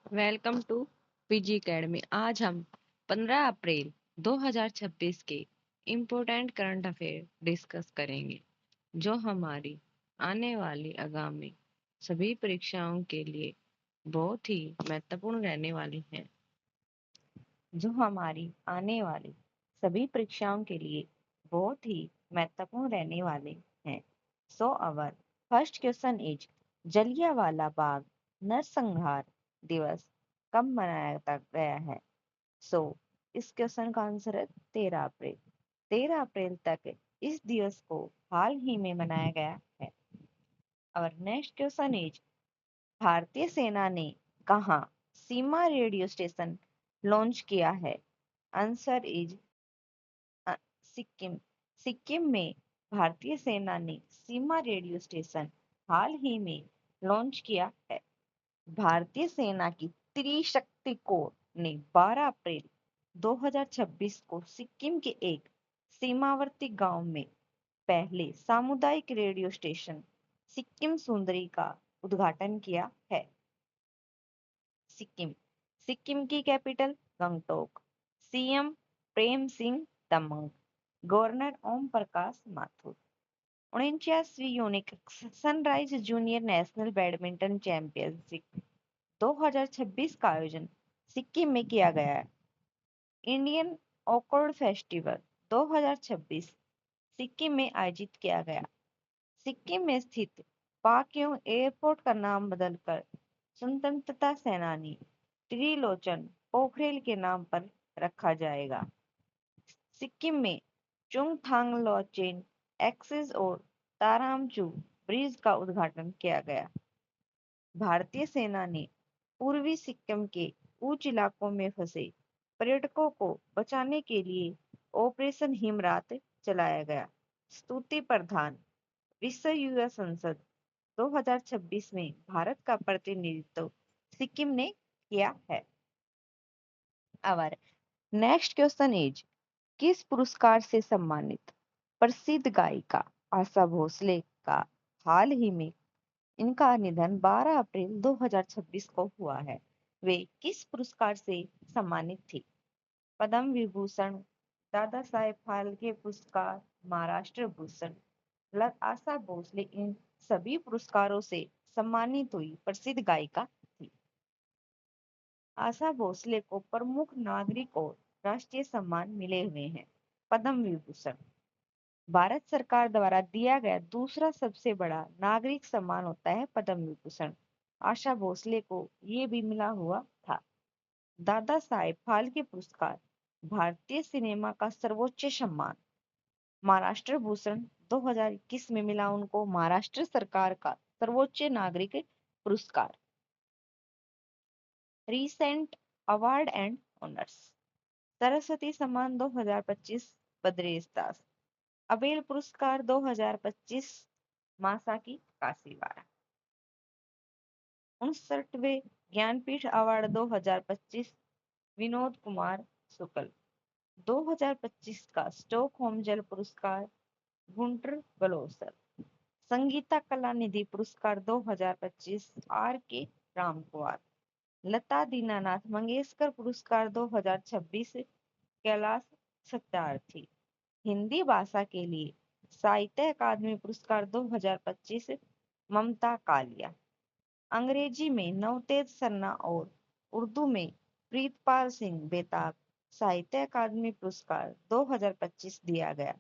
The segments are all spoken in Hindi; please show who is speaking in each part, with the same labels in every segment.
Speaker 1: Welcome to PG academy. आज हम 15 अप्रैल 2026 के इम्पोर्टेंट करंट अफेयर डिस्कस करेंगे जो हमारी आने वाली आगामी सभी परीक्षाओं के लिए बहुत ही महत्वपूर्ण रहने वाली हैं। जो हमारी आने वाली सभी परीक्षाओं के लिए बहुत ही महत्वपूर्ण रहने वाले हैं। So our first question is Jallianwala Bagh नरसंहार दिवस कब मनाया गया है? सो इस क्वेश्चन का आंसर है 13 अप्रैल। 13 अप्रैल तक इस दिवस को हाल ही में मनाया गया है। और नेक्स्ट क्वेश्चन इज भारतीय सेना ने कहाँ सीमा रेडियो स्टेशन लॉन्च किया है? Answer is Sikkim. सिक्किम में भारतीय सेना ने सीमा रेडियो स्टेशन हाल ही में लॉन्च किया है। भारतीय सेना की त्रिशक्ति कोर ने 12 अप्रैल 2026 को सिक्किम के एक सीमावर्ती गांव में पहले सामुदायिक रेडियो स्टेशन सिक्किम सुंदरी का उद्घाटन किया है। सिक्किम सिक्किम की capital Gangtok. CM Prem Singh Tamang. Governor Om Prakash Mathur. 49वीं unique sunrise junior national badminton championship 2026 का आयोजन सिक्किम में किया गया है। इंडियन ऑर्किड फेस्टिवल 2026 सिक्किम में आयोजित किया गया। सिक्किम में स्थित पाक्योंग एयरपोर्ट का नाम बदलकर स्वतंत्रता सेनानी त्रिलोचन पोखरेल के नाम पर रखा जाएगा। सिक्किम में चुंगथांग लॉचेन एक्सिस और तारामचू ब्रिज का उद्घाटन किया गया। भारतीय सेना ने पूर्वी सिक्किम के उच्च इलाकों में फंसे पर्यटकों को बचाने के लिए ऑपरेशन हिमरात चलाया गया। स्तुति प्रधान विश्व युवा संसद 2026 में भारत का प्रतिनिधित्व सिक्किम ने किया है। आवर नेक्स्ट क्वेश्चन इज किस पुरस्कार से सम्मानित प्रसिद्ध गायिका आशा भोसले का हाल ही में इनका निधन 12 अप्रैल 2026 को हुआ है? वे किस पुरस्कार से सम्मानित थी? पद्म विभूषण, दादा साहेब फाल्के पुरस्कार, महाराष्ट्र भूषण। आशा भोसले इन सभी पुरस्कारों से सम्मानित हुई प्रसिद्ध गायिका थी। आशा भोसले को प्रमुख नागरिक और राष्ट्रीय सम्मान मिले हुए हैं। पद्म विभूषण भारत सरकार द्वारा दिया गया दूसरा सबसे बड़ा नागरिक सम्मान होता है पद्म विभूषण। आशा भोसले को ये भी मिला हुआ था। दादा साहेब फाल्के पुरस्कार भारतीय सिनेमा का सर्वोच्च सम्मान। महाराष्ट्र भूषण 2021 में मिला उनको महाराष्ट्र सरकार का सर्वोच्च नागरिक पुरस्कार। Recent award and honours Saraswati सम्मान 2025 बद्रेश दास। अबेल पुरस्कार 2025 मासाकी काशीवाड़ा। 59वें ज्ञानपीठ अवार्ड 2025 विनोद कुमार शुक्ल। 2025 का स्टॉकहोम जल पुरस्कार गुंटर ग्लोसर। संगीता कला निधि पुरस्कार 2025 आर के रामकुमार। लता दीनानाथ मंगेशकर पुरस्कार 2026 कैलाश सत्यार्थी। हिंदी भाषा के लिए साहित्य अकादमी पुरस्कार 2025 ममता कालिया। अंग्रेजी में नवतेज सन्ना और उर्दू में प्रीतपाल सिंह बेताब साहित्य अकादमी पुरस्कार 2025 दिया गया।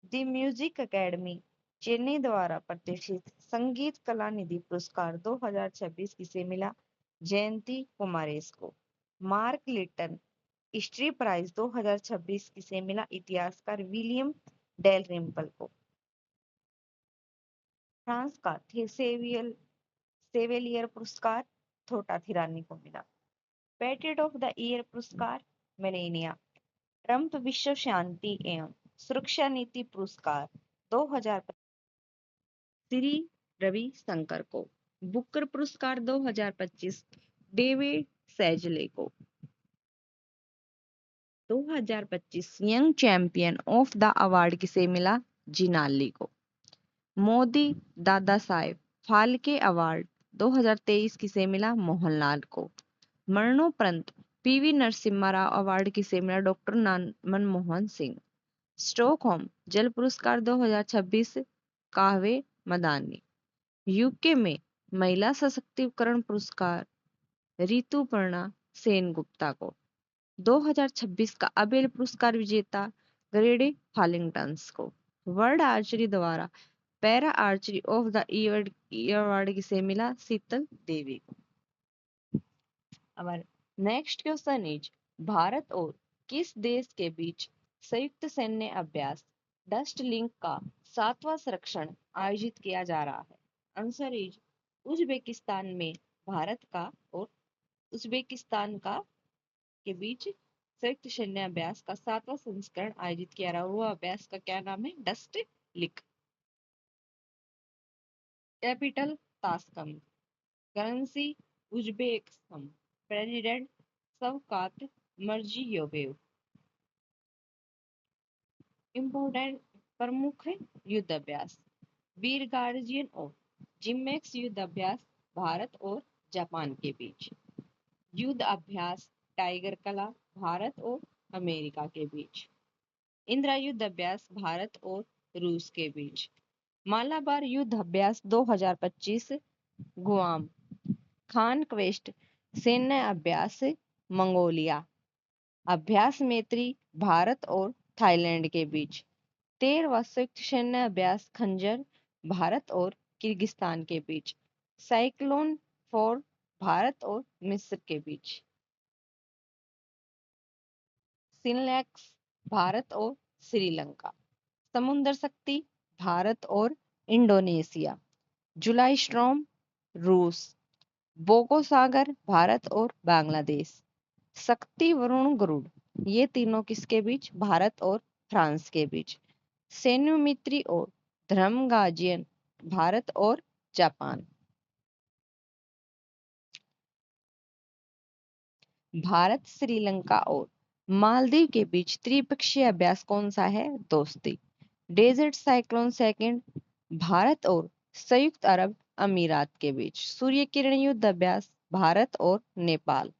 Speaker 1: द म्यूजिक एकेडमी चेन्नई द्वारा प्रतिष्ठित संगीत कला निधि पुरस्कार 2026 किसे मिला? जयंती कुमारेस को। मार्क लिटन हिस्ट्री प्राइज 2026 किसे मिला? इतिहासकार विलियम डेलरिम्पल को। फ्रांस का सेवेलियर पुरस्कार थोटा थिरानी को मिला। पेट्रियट ऑफ द ईयर पुरस्कार मेलेनिया ट्रंप विश्व शांति एवं सुरक्षा नीति पुरस्कार 2025 श्री रवि शंकर को। बुकर पुरस्कार 2025 डेविड सेजले को। 2025 young champion of the award किसे मिला? जिनाली को। मोदी दादा साहेब फाल्के अवार्ड 2023 किसे मिला? मोहनलाल को। मरणोपरांत पीवी नरसिम्हा राव अवार्ड किसे मिला? डॉक्टर मनमोहन सिंह। स्टॉकहोम जल पुरस्कार 2026 काव्य मदानी। यूके में महिला सशक्तिकरण पुरस्कार ऋतुपर्णा सेन गुप्ता को। 2026 का अबेल पुरस्कार विजेता ग्रेडी फॉलिंगटन्स को। वर्ल्ड आर्चरी द्वारा para archery of the year award किसे मिला? शीतल देवी को। अब नेक्स्ट क्वेश्चन इज भारत और किस देश के बीच संयुक्त सैन्य अभ्यास डस्ट लिंक का 7वां संस्करण आयोजित किया जा रहा है? आंसर इज उज्बेकिस्तान में भारत का और उज्बेकिस्तान का के बीच संयुक्त सैन्य अभ्यास का 7वां संस्करण आयोजित किया रहा है। वो अभ्यास का क्या नाम है? Dustlik. Capital Tashkent. Currency Uzbekistan. President Shavkat Mirziyoyev. Important प्रमुख युद्ध अभ्यास वीर गार्जियन और जिम्मेक्स युद्ध अभ्यास भारत और जापान के बीच। युद्ध अभ्यास टाइगर कला भारत और अमेरिका के बीच। इंदिरा युद्ध अभ्यास भारत और रूस के बीच। मालाबार युद्ध अभ्यास 2025 गुआम। खान क्वेस्ट सैन्य अभ्यास मंगोलिया। अभ्यास मैत्री भारत और थाईलैंड के बीच। 13वां संयुक्त सैन्य अभ्यास खंजर भारत और किर्गिस्तान के बीच। साइक्लोन 4 भारत और मिस्र के बीच। सिनलैक्स भारत और श्रीलंका। समुद्र शक्ति भारत और इंडोनेशिया। जुलाई स्ट्रॉम रूस। बोगो सागर भारत और बांग्लादेश। शक्ति वरुण गरुड़ ये तीनों किसके बीच? भारत और फ्रांस के बीच। सैन्यमित्री और धर्म गार्जियन भारत और जापान। भारत श्रीलंका और मालदीव के बीच त्रिपक्षीय अभ्यास कौन सा है? दोस्ती। डेजर्ट साइक्लोन सेकंड भारत और संयुक्त अरब अमीरात के बीच। सूर्य किरण युद्ध अभ्यास भारत और नेपाल।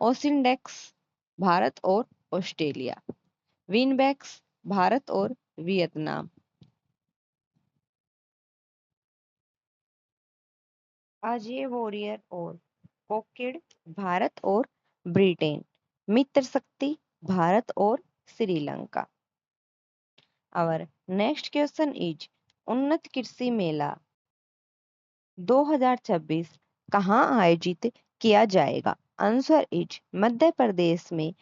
Speaker 1: ओसिनडेक्स भारत और ऑस्ट्रेलिया। विनबैक्स भारत और वियतनाम। अजय वॉरियर और कोकिड भारत और ब्रिटेन। मित्र शक्ति भारत और श्रीलंका। और नेक्स्ट क्वेश्चन इज उन्नत कृषि मेला 2026 कहाँ आयोजित किया जाएगा? आंसर इज मध्य प्रदेश में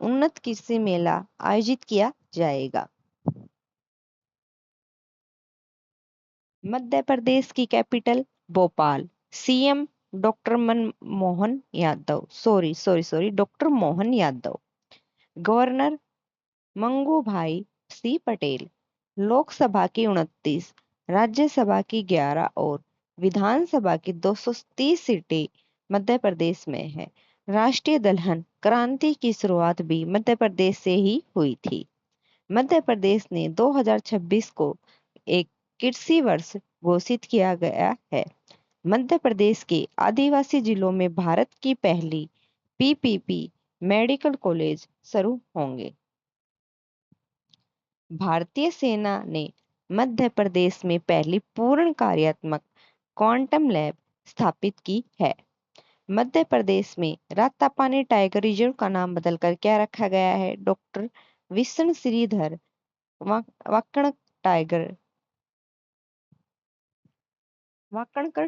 Speaker 1: उन्नत कृषि मेला आयोजित किया जाएगा। मध्य प्रदेश की capital Bhopal. CM doctor Manmohan Yadav doctor Mohan Yadav. Governor Mangubhai C Patel. Lok Sabha की 29, राज्यसभा की 11 और विधानसभा की 230 सीटें मध्य प्रदेश में है। राष्ट्रीय दलहन क्रांति की शुरुआत भी मध्य प्रदेश से ही हुई थी। मध्य प्रदेश ने 2026 को एक कृषि वर्ष घोषित किया गया है। मध्य प्रदेश के आदिवासी जिलों में भारत की पहली पीपीपी मेडिकल कॉलेज शुरू होंगे। भारतीय सेना ने मध्य प्रदेश में पहली पूर्ण कार्यात्मक क्वांटम लैब स्थापित की है। मध्य प्रदेश में रातापानी टाइगर रिजर्व का नाम बदलकर क्या रखा गया है? Doctor Vishnu Shridhar Wakankar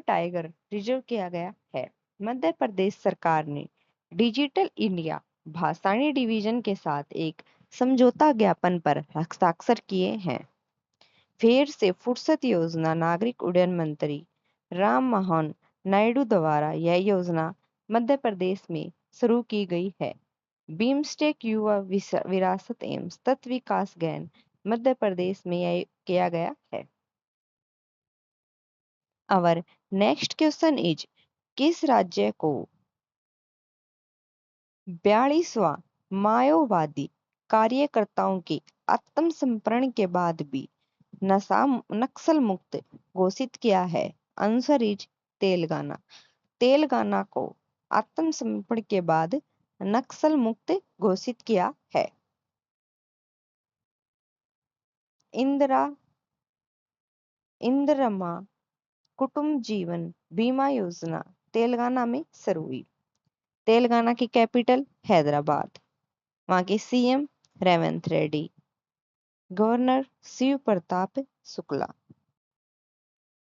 Speaker 1: tiger reserve किया गया है। मध्य प्रदेश सरकार ने डिजिटल इंडिया भासानी डिवीजन के साथ एक समझौता ज्ञापन पर हस्ताक्षर किए हैं। फिर से फुर्सत योजना नागरिक उड्डयन मंत्री राम मोहन नायडू द्वारा यह योजना मध्य प्रदेश में शुरू की गई है। बीमस्टेक युवा विरासत एवं तत्व विकास गैन मध्य प्रदेश में यह किया गया है। और नेक्स्ट क्वेश्चन इज किस राज्य को 42वां माओवादी कार्यकर्ताओं के आत्मसमर्पण के बाद भी नक्सल मुक्त घोषित किया है? Answer is Telangana. तेलंगाना को आत्मसमर्पण के बाद नक्सल मुक्त घोषित किया है। इंदिरा इंदिरम्मा कुटुंब जीवन बीमा योजना तेलंगाना में शुरू हुई। तेलंगाना की कैपिटल हैदराबाद। वहां के सीएम रेवंत रेड्डी। गवर्नर शिव प्रताप शुक्ला।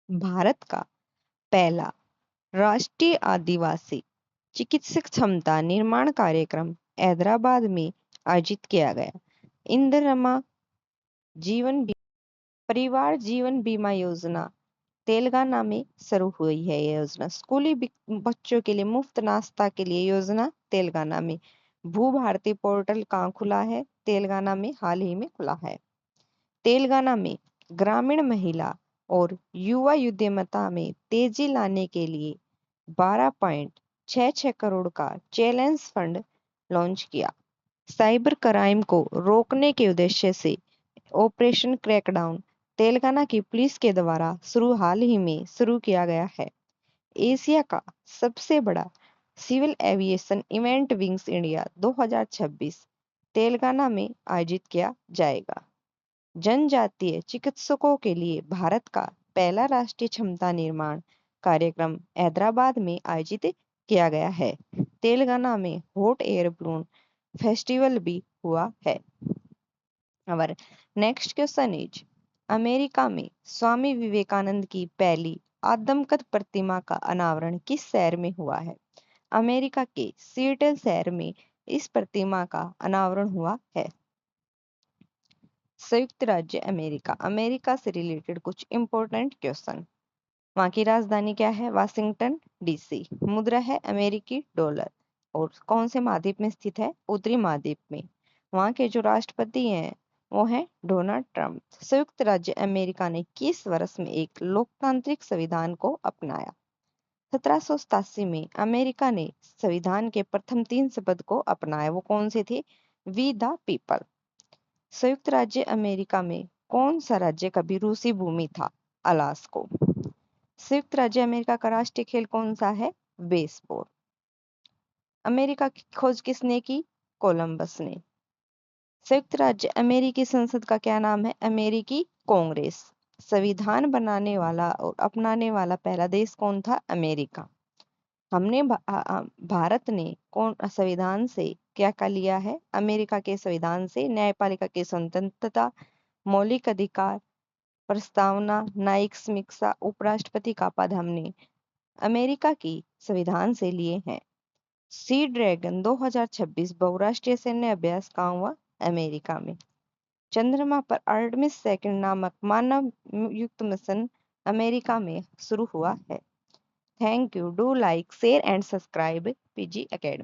Speaker 1: भारत का पहला राष्ट्रीय आदिवासी चिकित्सक क्षमता निर्माण कार्यक्रम हैदराबाद में आयोजित किया गया। इंदिरम्मा जीवन परिवार जीवन बीमा योजना तेलंगाना में शुरू हुई है। ये योजना स्कूली बच्चों के लिए मुफ्त नाश्ता के लिए योजना तेलंगाना में। भू भारती पोर्टल कहाँ खुला है? तेलंगाना में हाल ही में खुला है। तेलंगाना में ग्रामीण महिला और युवा उद्यमिता में तेजी लाने के लिए 12.66 करोड़ का चैलेंज फंड लॉन्च किया। साइबर क्राइम को रोकने के उद्देश्य से ऑपरेशन क्रैकडाउन तेलंगाना की पुलिस के द्वारा हाल ही में शुरू किया गया है। एशिया का सबसे बड़ा civil aviation event Wings India 2026 Telangana में आयोजित किया जाएगा। जनजातीय चिकित्सकों के लिए भारत का पहला राष्ट्रीय क्षमता निर्माण कार्यक्रम हैदराबाद में आयोजित किया गया है। तेलंगाना में हॉट एयर बलून फेस्टिवल भी हुआ है। और नेक्स्ट क्वेश्चन इज अमेरिका में स्वामी विवेकानंद की पहली आदमकद प्रतिमा का अनावरण किस शहर में हुआ है? अमेरिका के सिएटल शहर में इस प्रतिमा का अनावरण हुआ है। संयुक्त राज्य अमेरिका। अमेरिका से रिलेटेड कुछ इंपॉर्टेंट क्वेश्चन। वहां की राजधानी क्या है? Washington DC. मुद्रा है अमेरिकी डॉलर। और कौन से महाद्वीप में स्थित है? उत्तरी महाद्वीप में। वहां के जो राष्ट्रपति हैं वो है डोनाल्ड ट्रंप। संयुक्त राज्य अमेरिका ने किस वर्ष में एक लोकतांत्रिक संविधान को अपनाया? 1787 में अमेरिका ने संविधान के प्रथम 3 शब्द को अपनाया। वो कौन से थे? We the people. संयुक्त राज्य अमेरिका में कौन सा राज्य कभी रूसी भूमि था? अलास्को। संयुक्त राज्य अमेरिका का राष्ट्रीय खेल कौन सा है? बेसबॉल। अमेरिका की खोज किसने की? कोलंबस ने। संयुक्त राज्य अमेरिकी संसद का क्या नाम है? अमेरिकी कांग्रेस। संविधान बनाने वाला और अपनाने वाला पहला देश कौन था? अमेरिका। हमने भारत ने कौन संविधान से क्या क्या लिया है? अमेरिका के संविधान से न्यायपालिका की स्वतंत्रता, मौलिक अधिकार, प्रस्तावना, न्यायिक समीक्षा, उपराष्ट्रपति का पद हमने अमेरिका की संविधान से लिए हैं। सी ड्रैगन 2026 बहुराष्ट्रीय सैन्य अभ्यास कहाँ हुआ? अमेरिका में। चंद्रमा पर आर्टेमिस सेकंड नामक मानव युक्त मिशन अमेरिका में शुरू हुआ है। Thank you. Do like, share and subscribe PG academy.